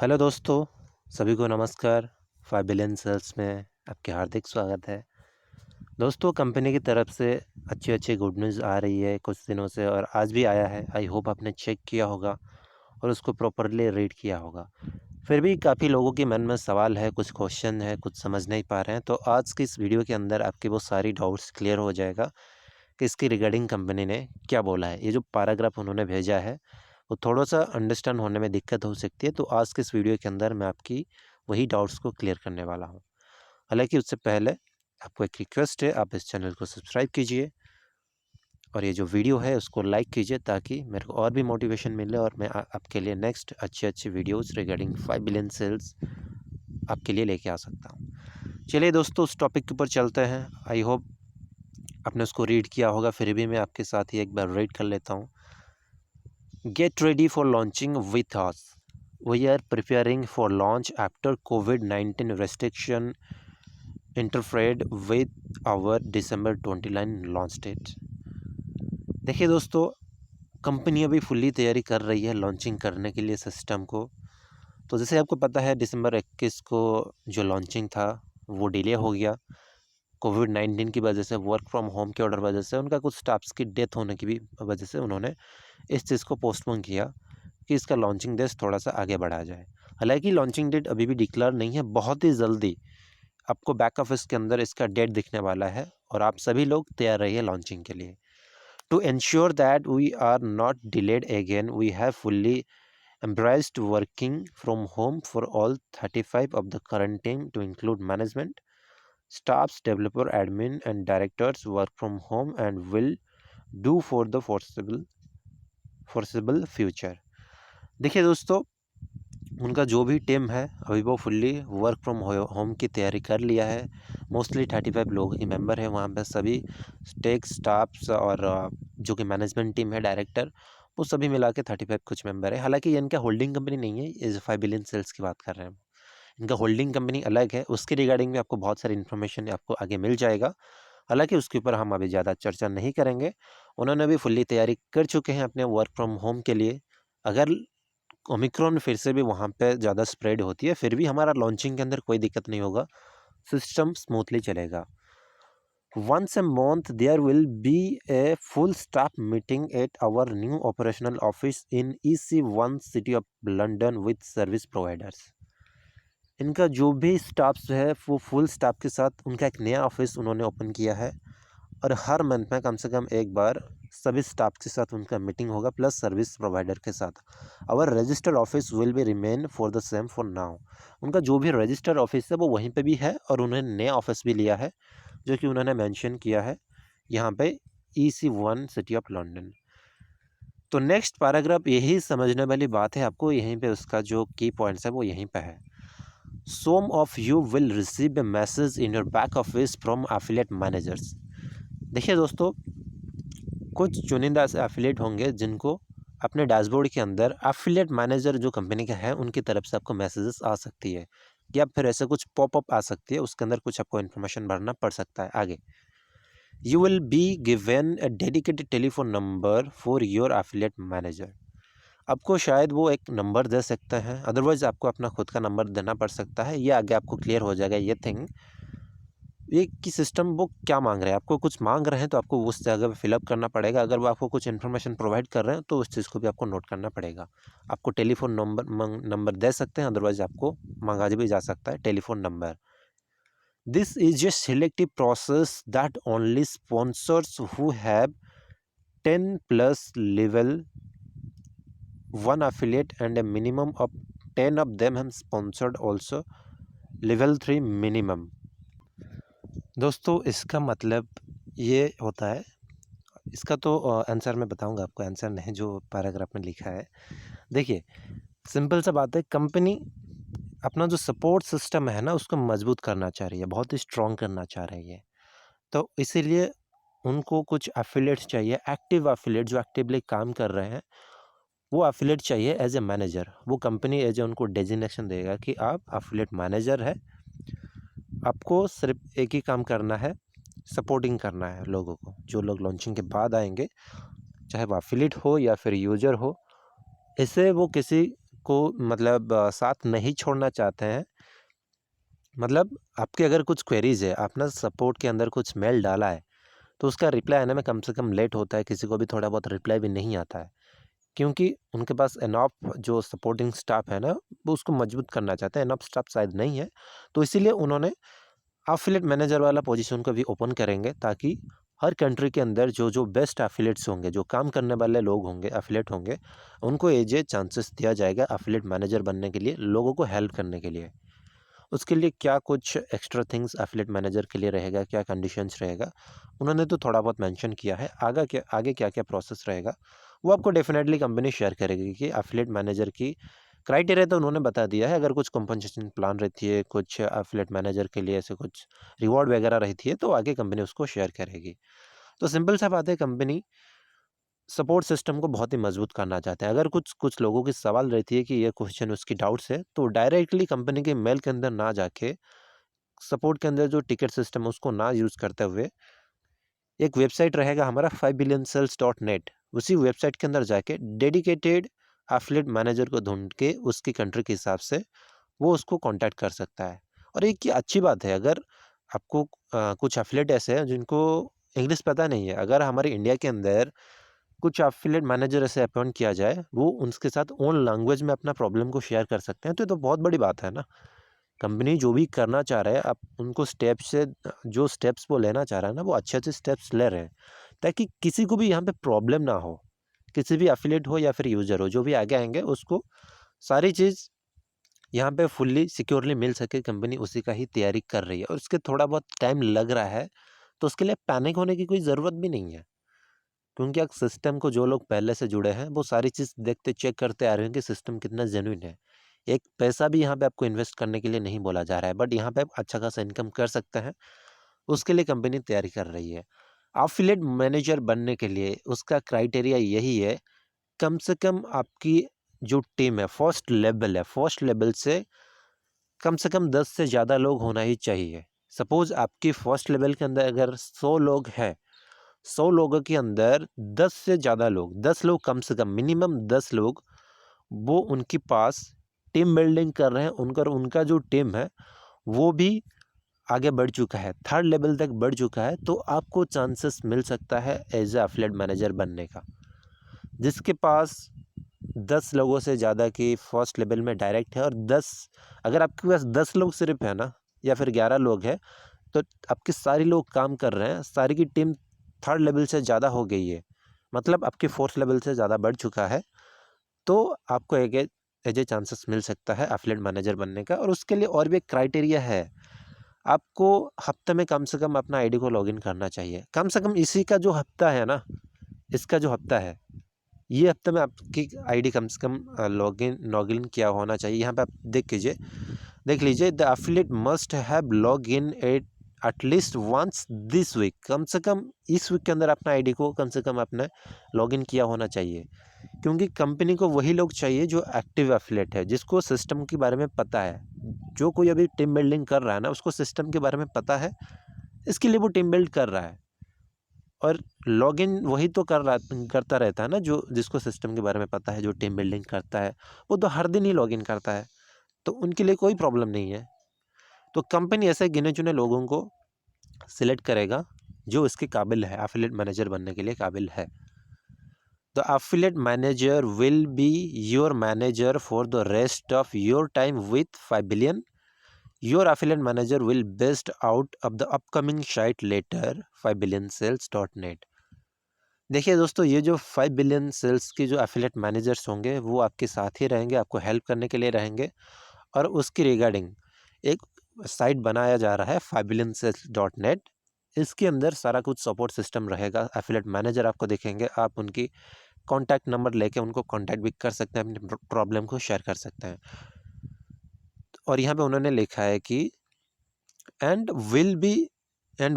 Hello दोस्तों, सभी को नमस्कार। 5 बिलियन सेल्स में आपके हार्दिक स्वागत है। दोस्तों, कंपनी की तरफ से अच्छी गुड न्यूज़ आ रही है कुछ दिनों से और आज भी आया है। आई होप आपने चेक किया होगा और उसको प्रॉपर्ली रीड किया होगा। फिर भी काफ़ी लोगों के मन में सवाल है, कुछ क्वेश्चन है, कुछ समझ नहीं पा रहे हैं। तो आज की इस वीडियो के अंदर आपके वो सारी डाउट्स क्लियर हो जाएगा कि इसकी रिगार्डिंग कंपनी ने क्या बोला है। ये जो पैराग्राफ उन्होंने भेजा है वो थोड़ा-सा अंडरस्टैंड होने में दिक्कत हो सकती है, तो आज के इस वीडियो के अंदर मैं आपकी वही डाउट्स को क्लियर करने वाला हूँ। हालाँकि उससे पहले आपको एक रिक्वेस्ट है, आप इस चैनल को सब्सक्राइब कीजिए और ये जो वीडियो है उसको लाइक कीजिए ताकि मेरे को और भी मोटिवेशन मिले और मैं आपके लिए नेक्स्ट अच्छे वीडियोज़ रिगार्डिंग 5 बिलियन सेल्स आपके लिए लेके आ सकता हूँ। चलिए दोस्तों, उस टॉपिक के ऊपर चलते हैं। आई होप आपने उसको रीड किया होगा, फिर भी मैं आपके साथ ही एक बार रीड कर लेता हूँ। Get ready for launching with us. We are preparing for launch after COVID-19 restriction interfered with our December 29 launch date. देखिए दोस्तों, कंपनी अभी फुल्ली तैयारी कर रही है लॉन्चिंग करने के लिए सिस्टम को। तो जैसे आपको पता है दिसंबर 21 को जो लॉन्चिंग था वो डिले हो गया। कोविड-19 की वजह से, वर्क फ्रॉम होम के ऑर्डर वजह से, उनका कुछ स्टाफ्स की डेथ होने की भी वजह से उन्होंने इस चीज़ को पोस्टपोन किया कि इसका लॉन्चिंग डेट थोड़ा-सा आगे बढ़ाया जाए। हालाँकि लॉन्चिंग डेट अभी भी डिक्लेयर नहीं है, बहुत ही जल्दी आपको बैक ऑफिस के अंदर इसका डेट दिखने वाला है और आप सभी लोग तैयार रहिए लॉन्चिंग के लिए। To ensure that we are not delayed again, we have fully embraced working from home for all 35 of the current team to include management, staffs, developer, admin and directors work from home and will do for the foreseeable future। देखिए दोस्तों, उनका जो भी team है अभी वो fully work from home की तैयारी कर लिया है। मोस्टली 35 लोगों की मेंबर है वहाँ पे, सभी टेक स्टाफ्स और जो कि मैनेजमेंट टीम है, डायरेक्टर, वो सभी मिला के 35 कुछ मेंबर है। हालांकि ये इनका होल्डिंग कंपनी नहीं है, ये 5 बिलियन सेल्स की बात कर रहे हैं। इनका होल्डिंग कंपनी अलग है, उसके रिगार्डिंग में आपको बहुत सारी इन्फॉर्मेशन आपको आगे मिल जाएगा। हालांकि उसके ऊपर हम अभी ज़्यादा चर्चा नहीं करेंगे। उन्होंने अभी फुल्ली तैयारी कर चुके हैं अपने वर्क फ्रॉम होम के लिए। अगर ओमिक्रॉन फिर से भी वहाँ पे ज़्यादा स्प्रेड होती है, फिर भी हमारा लॉन्चिंग के अंदर कोई दिक्कत नहीं होगा, सिस्टम स्मूथली चलेगा। Once a month there will be a full staff meeting at our new operational office in EC1 city of London with service providers. इनका जो भी स्टाफ्स है वो फुल स्टाफ के साथ उनका एक नया ऑफिस उन्होंने ओपन किया है और हर मंथ में कम से कम एक बार सभी स्टाफ के साथ उनका मीटिंग होगा, प्लस सर्विस प्रोवाइडर के साथ। Our register office will be remain for the same for now. उनका जो भी रजिस्टर ऑफिस है वो वहीं पे भी है और उन्होंने नया ऑफिस भी लिया है जो कि उन्होंने मेंशन किया है यहाँ पे EC1 सिटी ऑफ लंदन। तो नेक्स्ट पैराग्राफ यही समझने वाली बात है, आपको यहीं पे उसका जो की पॉइंट्स है वो यहीं पे है। Some of you will receive a message in your back office from affiliate managers। देखिए दोस्तों, कुछ चुनिंदा ऐसे एफिलिएट होंगे जिनको अपने डैशबोर्ड के अंदर एफिलिएट मैनेजर जो कंपनी का है उनकी तरफ से आपको मैसेजेस आ सकती है या फिर ऐसे कुछ पॉपअप आ सकती है, उसके अंदर कुछ आपको इन्फॉर्मेशन भरना पड़ सकता है आगे। You will be given a dedicated telephone number for your affiliate manager. आपको शायद वो एक नंबर दे सकते हैं, अदरवाइज आपको अपना खुद का नंबर देना पड़ सकता है। ये आगे आपको क्लियर हो जाएगा ये थिंग, ये कि सिस्टम वो क्या मांग रहे हैं। आपको कुछ मांग रहे हैं तो आपको उस जगह पे फिलअप करना पड़ेगा। अगर वो आपको कुछ इन्फॉर्मेशन प्रोवाइड कर रहे हैं तो उस चीज़ को भी आपको नोट करना पड़ेगा। आपको टेलीफोन नंबर दे सकते हैं, अदरवाइज आपको मांगा भी जा सकता है telephone number. This is a selective process that only sponsors who have 10+ level 1 affiliate and a minimum of 10 of them have sponsored also level 3 minimum. दोस्तों, इसका मतलब ये होता है, इसका तो आंसर मैं बताऊंगा आपको, आंसर नहीं जो पैराग्राफ में लिखा है। देखिए, सिंपल सा बात है, कंपनी अपना जो सपोर्ट सिस्टम है ना उसको मजबूत करना चाह रही है, बहुत ही स्ट्रॉन्ग करना चाह रही है। तो इसीलिए उनको कुछ एफिलिएट्स चाहिए, एक्टिव एफिलिएट जो एक्टिवली काम कर रहे हैं, वो एफिलिएट चाहिए एज ए मैनेजर। वो कंपनी एज ए उनको डेजिग्नेशन देगा कि आप एफिलिएट मैनेजर है, आपको सिर्फ एक ही काम करना है, सपोर्टिंग करना है लोगों को। जो लोग लॉन्चिंग के बाद आएंगे, चाहे वो एफिलिएट हो या फिर यूजर हो, इससे वो किसी को मतलब साथ नहीं छोड़ना चाहते हैं। मतलब आपके अगर कुछ क्वेरीज है, आपने सपोर्ट के अंदर कुछ मेल डाला है, तो उसका रिप्लाई आने में कम से कम लेट होता है, किसी को भी थोड़ा बहुत रिप्लाई भी नहीं आता है, क्योंकि उनके पास एनॉफ जो सपोर्टिंग स्टाफ है ना, वो उसको मजबूत करना चाहते हैं। एनॉफ स्टाफ शायद नहीं है, तो इसीलिए उन्होंने एफिलिएट मैनेजर वाला पोजीशन को भी ओपन करेंगे, ताकि हर कंट्री के अंदर जो जो बेस्ट एफिलिएट्स होंगे, जो काम करने वाले लोग होंगे, एफिलिएट होंगे, उनको एज ए चांसेस दिया जाएगा एफिलिएट मैनेजर बनने के लिए, लोगों को हेल्प करने के लिए। उसके लिए क्या कुछ एक्स्ट्रा थिंग्स एफिलिएट मैनेजर के लिए रहेगा, क्या कंडीशंस रहेगा, उन्होंने तो थोड़ा बहुत मेंशन किया है। आगे क्या क्या प्रोसेस रहेगा वो आपको डेफिनेटली कंपनी शेयर करेगी कि एफिलिएट मैनेजर की क्राइटेरिया तो उन्होंने बता दिया है। अगर कुछ कंपनसेशन प्लान रहती है, कुछ एफिलिएट मैनेजर के लिए ऐसे कुछ रिवॉर्ड वगैरह रहती है, तो आगे कंपनी उसको शेयर करेगी। तो सिंपल सा बात है, कंपनी सपोर्ट सिस्टम को बहुत ही मजबूत करना चाहते हैं। अगर कुछ कुछ लोगों की सवाल रहती है कि ये क्वेश्चन उसकी डाउट्स है, तो डायरेक्टली कंपनी के मेल के अंदर ना जाके, सपोर्ट के अंदर जो टिकट सिस्टम है उसको ना यूज़ करते हुए, एक वेबसाइट रहेगा हमारा 5billioncells.net, उसी वेबसाइट के अंदर जाके डेडिकेटेड एफिलिएट मैनेजर को ढूंढ के उसकी कंट्री के हिसाब से वो उसको कांटेक्ट कर सकता है। और एक ये अच्छी बात है, अगर आपको कुछ एफिलिएट ऐसे हैं जिनको इंग्लिश पता नहीं है, अगर हमारे इंडिया के अंदर कुछ एफिलिएट मैनेजर ऐसे अपॉइंट किया जाए, वो उनके साथ ओन लैंग्वेज में अपना प्रॉब्लम को शेयर कर सकते हैं, तो ये तो बहुत बड़ी बात है ना। कंपनी जो भी करना चाह रहा है, आप उनको जो स्टेप्स वो लेना चाह रहा है ना, वो अच्छे अच्छे स्टेप्स ले रहे हैं, ताकि किसी को भी यहाँ पे प्रॉब्लम ना हो। किसी भी एफिलिएट हो या फिर यूज़र हो, जो भी आगे आएंगे उसको सारी चीज़ यहाँ पे फुल्ली सिक्योरली मिल सके, कंपनी उसी का ही तैयारी कर रही है। और उसके थोड़ा बहुत टाइम लग रहा है, तो उसके लिए पैनिक होने की कोई ज़रूरत भी नहीं है, क्योंकि एक सिस्टम को जो लोग पहले से जुड़े हैं, वो सारी चीज़ देखते चेक करते आ रहे हैं कि सिस्टम कितना जेन्युइन है। एक पैसा भी यहाँ पे आपको इन्वेस्ट करने के लिए नहीं बोला जा रहा है, बट यहाँ पे आप अच्छा खासा इनकम कर सकते हैं, उसके लिए कंपनी तैयारी कर रही है। एफिलिएट मैनेजर बनने के लिए उसका क्राइटेरिया यही है, कम से कम आपकी जो टीम है, फर्स्ट लेवल से कम 10 से ज़्यादा लोग होना ही चाहिए। सपोज़ आपकी फर्स्ट लेवल के अंदर अगर 100 लोग हैं, 100 लोगों के अंदर 10 से ज़्यादा लोग, 10 लोग कम से कम, मिनिमम 10 लोग, वो उनके पास टीम बिल्डिंग कर रहे हैं, उनका उनका जो टीम है वो भी आगे बढ़ चुका है, थर्ड लेवल तक बढ़ चुका है, तो आपको चांसेस मिल सकता है एज ए एफिलिएट मैनेजर बनने का। जिसके पास 10 लोगों से ज़्यादा की फर्स्ट लेवल में डायरेक्ट है, और 10, अगर आपके पास 10 लोग सिर्फ है ना, या फिर 11 लोग हैं, तो आपके सारे लोग काम कर रहे हैं, सारी की टीम थर्ड लेवल से ज़्यादा हो गई है, मतलब आपके फोर्थ लेवल से ज़्यादा बढ़ चुका है, तो आपको एक एज ए चांसेस मिल सकता है एफिलिएट मैनेजर बनने का। और उसके लिए और भी एक क्राइटेरिया है, आपको हफ्ते में कम से कम अपना आईडी को लॉगिन करना चाहिए। कम से कम इसी का जो हफ्ता है ना, इसका जो हफ्ता है, ये हफ्ते में आपकी आईडी कम से कम लॉगिन किया होना चाहिए। यहाँ पे आप देख लीजिए, the affiliate must have log in at least once this week. कम से कम इस वीक के अंदर अपना आईडी को कम से कम अपने लॉगिन किया होना चाहिए, क्योंकि कंपनी को वही लोग चाहिए जो एक्टिव एफिलिएट है, जिसको सिस्टम के बारे में पता है। जो कोई अभी टीम बिल्डिंग कर रहा है ना, उसको सिस्टम के बारे में पता है, इसके लिए वो टीम बिल्ड कर रहा है। और लॉगिन वही तो करता रहता है ना, जो जिसको सिस्टम के बारे में पता है, जो टीम बिल्डिंग करता है, वो तो हर दिन ही लॉगिन करता है, तो उनके लिए कोई प्रॉब्लम नहीं है। तो कंपनी ऐसे गिने चुने लोगों को सिलेक्ट करेगा जो इसके काबिल है, एफिलिएट मैनेजर बनने के लिए काबिल है। The affiliate manager will be your manager for the rest of your time with 5 billion. Your affiliate manager will based out of the upcoming site later 5billioncells.net। देखिए दोस्तों, ये जो 5 बिलियन सेल्स की जो एफिलिएट मैनेजर्स होंगे, वो आपके साथ ही रहेंगे, आपको हेल्प करने के लिए रहेंगे। और उसकी रिगार्डिंग एक साइट बनाया जा रहा है 5billioncells.net। इसके अंदर सारा कुछ सपोर्ट सिस्टम रहेगा। एफिलिएट मैनेजर आपको दिखेंगे, आप उनकी कॉन्टैक्ट नंबर लेके उनको कॉन्टैक्ट भी कर सकते हैं, अपनी प्रॉब्लम को शेयर कर सकते हैं। और यहाँ पे उन्होंने लिखा है कि and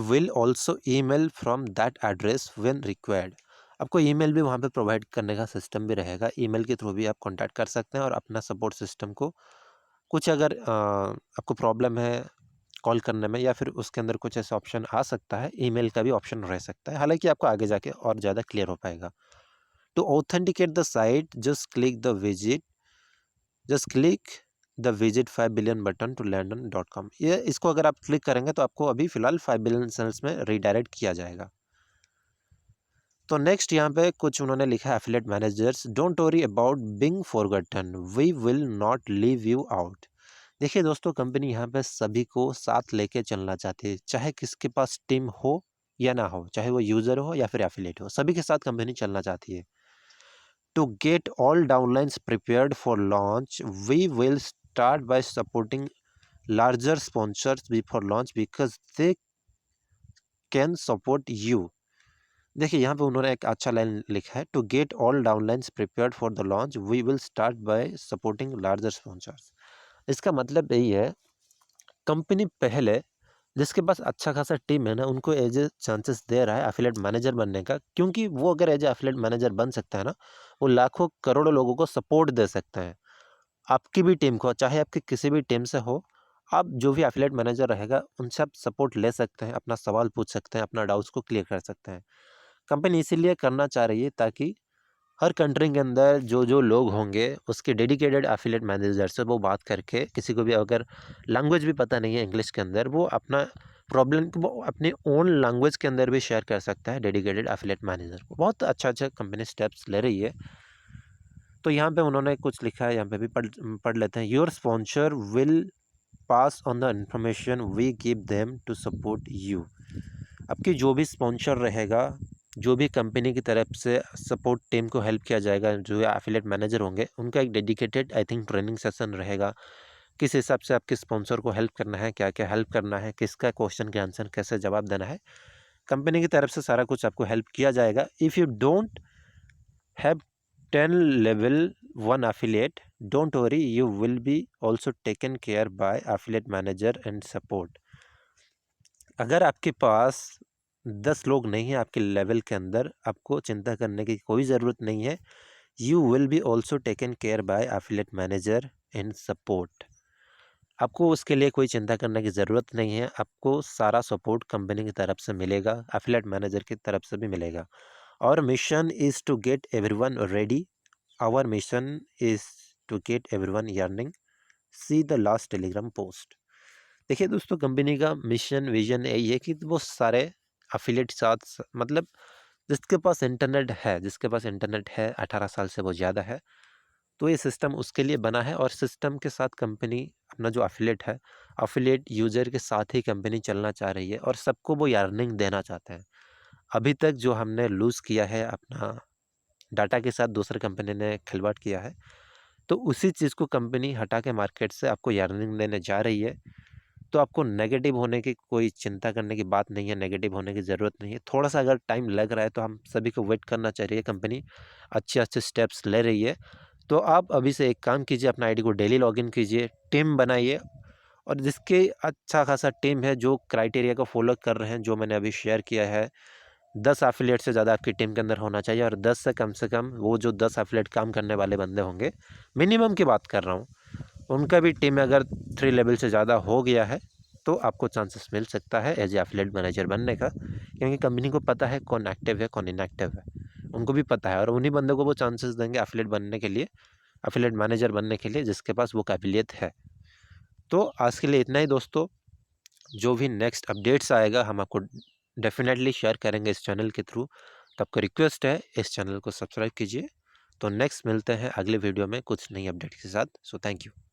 will also email from that address when required. आपको ईमेल भी वहाँ पे प्रोवाइड करने का सिस्टम भी रहेगा, ईमेल के थ्रू भी आप कांटेक्ट कर सकते हैं और अपना सपोर्ट सिस्टम को कुछ अगर आपको प्रॉब्लम है कॉल करने में, या फिर उसके अंदर कुछ ऐसा ऑप्शन आ सकता है, ईमेल का भी ऑप्शन रह सकता है, हालांकि आपको आगे जाके और ज़्यादा क्लियर हो पाएगा। To authenticate the site just click the visit just click the visit 5 billion button to land on .com। ये इसको अगर आप क्लिक करेंगे तो आपको अभी फिलहाल 5 बिलियन सेल्स में रीडायरेक्ट किया जाएगा। तो नेक्स्ट यहाँ पे कुछ उन्होंने लिखा है, affiliate managers don't worry about being forgotten, we will not leave you out. देखिए दोस्तों, कंपनी यहाँ पे सभी को साथ लेके चलना चाहती है, चाहे किसके पास टीम हो या ना हो, चाहे वो यूजर हो या फिर एफिलिएट हो, सभी के साथ कंपनी चलना चाहती है। To get all downlines prepared for launch, we will start by supporting larger sponsors before launch because they can support you। देखिए यहाँ पे उन्होंने एक अच्छा लाइन लिखा है, to get all downlines prepared for the launch we will start by supporting larger sponsors. इसका मतलब यही है, कंपनी पहले जिसके पास अच्छा खासा टीम है ना, उनको एज ए चांसेस दे रहा है एफिलिएट मैनेजर बनने का, क्योंकि वो अगर एज ए एफिलिएट मैनेजर बन सकता है ना, वो लाखों करोड़ों लोगों को सपोर्ट दे सकते हैं। आपकी भी टीम को, चाहे आपकी किसी भी टीम से हो, आप जो भी एफिलिएट मैनेजर रहेगा उनसे आप सपोर्ट ले सकते हैं, अपना सवाल पूछ सकते हैं, अपना डाउट्स को क्लियर कर सकते हैं। कंपनी इसीलिए करना चाह रही है ताकि हर कंट्री के अंदर जो जो लोग होंगे उसके डेडिकेटेड एफिलिएट मैनेजर से वो बात करके, किसी को भी अगर लैंग्वेज भी पता नहीं है इंग्लिश के अंदर, वो अपना प्रॉब्लम को वो अपने ओन लैंग्वेज के अंदर भी शेयर कर सकता है डेडिकेटेड एफिलिएट मैनेजर को। बहुत अच्छा अच्छा कंपनी स्टेप्स ले रही है। तो यहाँ पे उन्होंने कुछ लिखा है, यहाँ पे भी पढ़ लेते हैं। Your sponsor will pass on the information we give them to support you. आपकी जो भी स्पॉन्सर रहेगा, जो भी कंपनी की तरफ से सपोर्ट टीम को हेल्प किया जाएगा, जो एफिलिएट मैनेजर होंगे, उनका एक dedicated I think training session रहेगा, किस हिसाब से आपके स्पॉन्सर को हेल्प करना है, क्या क्या हेल्प करना है, किसका क्वेश्चन के आंसर कैसे जवाब देना है, कंपनी की तरफ से सारा कुछ आपको हेल्प किया जाएगा। If you don't have 10 level 1 affiliate, don't worry, you will be also taken care by affiliate manager and support। अगर आपके पास 10 लोग नहीं है आपके लेवल के अंदर, आपको चिंता करने की कोई ज़रूरत नहीं है। You will be also taken care by affiliate manager and support. आपको उसके लिए कोई चिंता करने की ज़रूरत नहीं है, आपको सारा सपोर्ट कंपनी की तरफ से मिलेगा, एफिलिएट मैनेजर की तरफ से भी मिलेगा। और mission is to get everyone ready, our mission is to get everyone earning, see the last Telegram post. देखिए दोस्तों, कंपनी का मिशन विजन यही है कि वो सारे एफिलिएट साथ, मतलब जिसके पास इंटरनेट है, जिसके पास इंटरनेट है 18 साल से वो ज़्यादा है, तो ये सिस्टम उसके लिए बना है। और सिस्टम के साथ कंपनी अपना जो एफिलिएट है, एफिलिएट यूज़र के साथ ही कंपनी चलना चाह रही है और सबको वो अर्निंग देना चाहते हैं। अभी तक जो हमने लूज़ किया है अपना डाटा के साथ, दूसरे कंपनी ने खिलवाड़ किया है, तो उसी चीज़ को कंपनी हटा के मार्केट से आपको अर्निंग देने जा रही है। तो आपको नेगेटिव होने की कोई चिंता करने की बात नहीं है, नेगेटिव होने की ज़रूरत नहीं है। थोड़ा-सा अगर टाइम लग रहा है तो हम सभी को वेट करना चाहिए, कंपनी अच्छे-अच्छे स्टेप्स ले रही है। तो आप अभी से एक काम कीजिए, अपना आईडी को डेली लॉगिन कीजिए, टीम बनाइए, और जिसके अच्छा खासा टीम है, जो क्राइटेरिया को फॉलो कर रहे हैं, जो मैंने अभी शेयर किया है, 10 एफिलिएट से ज़्यादा आपकी टीम के अंदर होना चाहिए, और 10 से कम वो जो 10 एफिलिएट काम करने वाले बंदे होंगे, मिनिमम की बात कर रहा हूँ, उनका भी टीम अगर 3 लेवल से ज़्यादा हो गया है, तो आपको चांसेस मिल सकता है एज ए एफिलिएट मैनेजर बनने का, क्योंकि कंपनी को पता है कौन एक्टिव है कौन इनएक्टिव है, उनको भी पता है, और उन्हीं बंदों को वो चांसेस देंगे एफिलिएट बनने के लिए, एफिलिएट मैनेजर बनने के लिए, जिसके पास वो काबिलियत है। तो आज के लिए इतना ही दोस्तों, जो भी नेक्स्ट अपडेट्स आएगा हम आपको डेफिनेटली शेयर करेंगे इस चैनल के थ्रू। तो आपको रिक्वेस्ट है, इस चैनल को सब्सक्राइब कीजिए। तो नेक्स्ट मिलते हैं अगले वीडियो में कुछ नई अपडेट के साथ। So thank you.